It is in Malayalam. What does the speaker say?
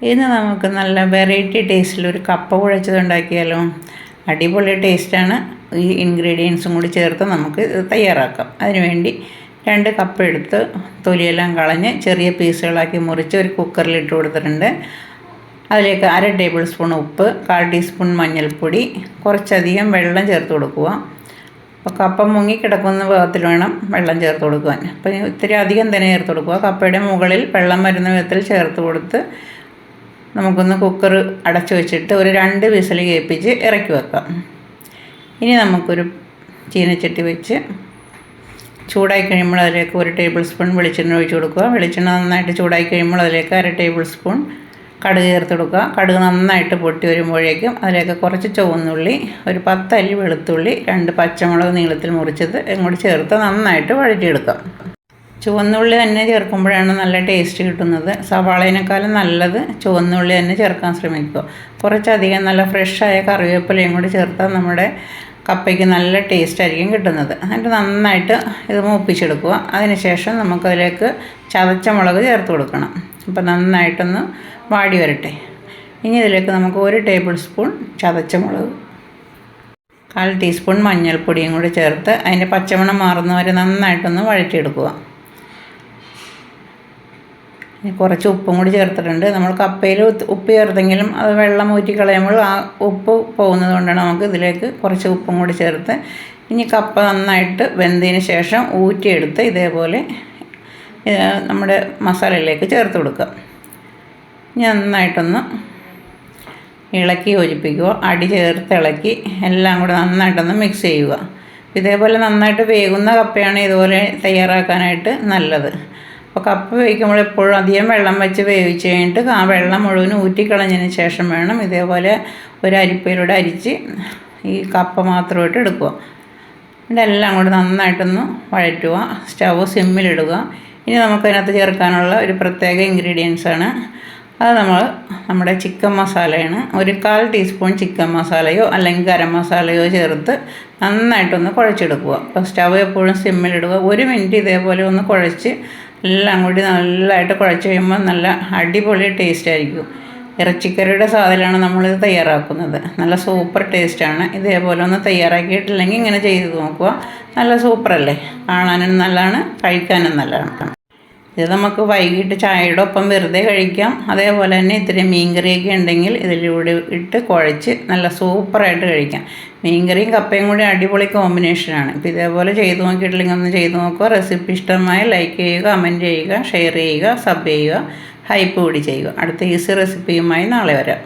ഇന്ന് നമുക്ക് നല്ല വെറൈറ്റി ടേസ്റ്റിലൊരു കപ്പ കുഴച്ചത് ഉണ്ടാക്കിയാലോ. അടിപൊളി ടേസ്റ്റാണ്. ഈ ഇൻഗ്രീഡിയൻസും കൂടി ചേർത്ത് നമുക്ക് ഇത് തയ്യാറാക്കാം. അതിനുവേണ്ടി 2 കപ്പ് എടുത്ത് തൊലിയെല്ലാം കളഞ്ഞ് ചെറിയ പീസുകളാക്കി മുറിച്ച് ഒരു കുക്കറിലിട്ട് കൊടുത്തിട്ടുണ്ട്. അതിലേക്ക് 1/2 ടേബിൾ സ്പൂൺ ഉപ്പ്, 1/4 ടീസ്പൂൺ മഞ്ഞൾപ്പൊടി, കുറച്ചധികം വെള്ളം ചേർത്ത് കൊടുക്കുക. അപ്പോൾ കപ്പ മുങ്ങിക്കിടക്കുന്ന വിധത്തിൽ വേണം വെള്ളം ചേർത്ത് കൊടുക്കുവാൻ. അപ്പോൾ ഇത്തിരി അധികം തന്നെ ചേർത്ത് കൊടുക്കുക. കപ്പയുടെ മുകളിൽ വെള്ളം വരുന്ന വിധത്തിൽ ചേർത്ത് കൊടുത്ത് നമുക്കൊന്ന് കുക്കർ അടച്ചു വെച്ചിട്ട് ഒരു 2 വിസിൽ കേൾപ്പിച്ച് ഇറക്കി വെക്കാം. ഇനി നമുക്കൊരു ചീനച്ചട്ടി വെച്ച് ചൂടായി കഴിയുമ്പോൾ അതിലേക്ക് 1 ടേബിൾ സ്പൂൺ വെളിച്ചെണ്ണ ഒഴിച്ച് കൊടുക്കുക. വെളിച്ചെണ്ണ നന്നായിട്ട് ചൂടായി കഴിയുമ്പോൾ അതിലേക്ക് 1/2 ടേബിൾ സ്പൂൺ കടുക് ചേർത്ത് കൊടുക്കുക. കടുക് നന്നായിട്ട് പൊട്ടി വരുമ്പോഴേക്കും അതിലേക്ക് കുറച്ച് ചുവന്നുള്ളി, ഒരു 10 അല്ലി വെളുത്തുള്ളി, 2 പച്ചമുളക് നീളത്തിൽ മുറിച്ചത് ഇങ്ങോട്ട് ചേർത്ത് നന്നായിട്ട് വഴറ്റിയെടുക്കാം. ചുവന്നുള്ളി തന്നെ ചേർക്കുമ്പോഴാണ് നല്ല ടേസ്റ്റ് കിട്ടുന്നത്. സവാളേനേക്കാളും നല്ലത് ചുവന്നുള്ളി തന്നെ ചേർക്കാൻ ശ്രമിക്കുക. കുറച്ചധികം നല്ല ഫ്രഷായ കറിവേപ്പിലയും കൂടി ചേർത്താൽ നമ്മുടെ കപ്പയ്ക്ക് നല്ല ടേസ്റ്റ് ആയിരിക്കും കിട്ടുന്നത്. എന്നിട്ട് നന്നായിട്ട് ഇത് മൂപ്പിച്ചെടുക്കുക. അതിനുശേഷം നമുക്കതിലേക്ക് ചതച്ച മുളക് ചേർത്ത് കൊടുക്കണം. അപ്പോൾ നന്നായിട്ടൊന്ന് വാടി വരട്ടെ. ഇനി ഇതിലേക്ക് നമുക്ക് 1 ടേബിൾ സ്പൂൺ ചതച്ച മുളക്, 1/4 ടീസ്പൂൺ മഞ്ഞൾപ്പൊടിയും കൂടി ചേർത്ത് അതിൻ്റെ പച്ചമണം മാറുന്നവരെ നന്നായിട്ടൊന്ന് വഴറ്റിയെടുക്കുക. കുറച്ച് ഉപ്പും കൂടി ചേർത്തിട്ടുണ്ട്. നമ്മൾ കപ്പയിൽ ഉപ്പ് ചേർത്തെങ്കിലും അത് വെള്ളം ഊറ്റി കളയുമ്പോൾ ആ ഉപ്പ് പോകുന്നത് കൊണ്ടാണ് നമുക്ക് ഇതിലേക്ക് കുറച്ച് ഉപ്പും കൂടി ചേർത്ത് ഇനി കപ്പ നന്നായിട്ട് വെന്തതിന് ശേഷം ഊറ്റിയെടുത്ത് ഇതേപോലെ നമ്മുടെ മസാലയിലേക്ക് ചേർത്ത് കൊടുക്കുക. നന്നായിട്ടൊന്ന് ഇളക്കി യോജിപ്പിക്കുക. അടി ചേർത്ത് ഇളക്കി എല്ലാം കൂടെ നന്നായിട്ടൊന്ന് മിക്സ് ചെയ്യുക. ഇതേപോലെ നന്നായിട്ട് വേകുന്ന കപ്പയാണ് ഇതുപോലെ തയ്യാറാക്കാനായിട്ട് നല്ലത്. അപ്പോൾ കപ്പ വേവിക്കുമ്പോൾ എപ്പോഴും അധികം വെള്ളം വെച്ച് വേവിച്ച് കഴിഞ്ഞിട്ട് ആ വെള്ളം മുഴുവനും ഊറ്റിക്കളഞ്ഞതിന് ശേഷം വേണം ഇതേപോലെ ഒരു അരിപ്പയിലൂടെ അരിച്ച് ഈ കപ്പ മാത്രമായിട്ട് എടുക്കുക. ഇതെല്ലാം കൂടി നന്നായിട്ടൊന്ന് വഴറ്റുക. സ്റ്റവ് സിമ്മിലിടുക. ഇനി നമുക്കതിനകത്ത് ചേർക്കാനുള്ള ഒരു പ്രത്യേക ഇൻഗ്രീഡിയൻസാണ്. അത് നമ്മുടെ ചിക്കൻ മസാലയാണ്. ഒരു 1/4 ടീസ്പൂൺ ചിക്കൻ മസാലയോ അല്ലെങ്കിൽ ഗരം മസാലയോ ചേർത്ത് നന്നായിട്ടൊന്ന് കുഴച്ചെടുക്കുക. അപ്പോൾ സ്റ്റവ് എപ്പോഴും സിമ്മിലിടുക. 1 മിനിറ്റ് ഇതേപോലെ ഒന്ന് കുഴച്ച് എല്ലാം കൂടി നല്ലതായിട്ട് കുഴച്ച് കഴിയുമ്പോൾ നല്ല അടിപൊളി ടേസ്റ്റ് ആയിരിക്കും. ഇറച്ചിക്കറിയുടെ സാധനമാണ് നമ്മളിത് തയ്യാറാക്കുന്നത്. നല്ല സൂപ്പർ ടേസ്റ്റാണ്. ഇതേപോലെ ഒന്ന് തയ്യാറാക്കിയിട്ടില്ലെങ്കിൽ ഇങ്ങനെ ചെയ്ത് നോക്കുക. നല്ല സൂപ്പറല്ലേ. കാണാനും നല്ലതാണ്, കഴിക്കാനും നല്ലതാണ്. ഇത് നമുക്ക് വൈകിട്ട് ചായയുടെ ഒപ്പം വെറുതെ കഴിക്കാം. അതേപോലെ തന്നെ ഇത്തിരി മീൻകറിയൊക്കെ ഉണ്ടെങ്കിൽ ഇതിലൂടെ ഇട്ട് കുഴച്ച് നല്ല സൂപ്പറായിട്ട് കഴിക്കാം. മീൻകറിയും കപ്പയും കൂടി അടിപൊളി കോമ്പിനേഷനാണ്. ഇപ്പോൾ ഇതേപോലെ ചെയ്ത് നോക്കിയിട്ടില്ലെങ്കിൽ ഒന്ന് ചെയ്ത് നോക്കുക. റെസിപ്പി ഇഷ്ടമായ ലൈക്ക് ചെയ്യുക, കമൻറ്റ് ചെയ്യുക, ഷെയർ ചെയ്യുക, സബ് ചെയ്യുക, ഹൈപ്പ് കൂടി ചെയ്യുക. അടുത്ത ഈസി റെസിപ്പിയുമായി നാളെ വരാം.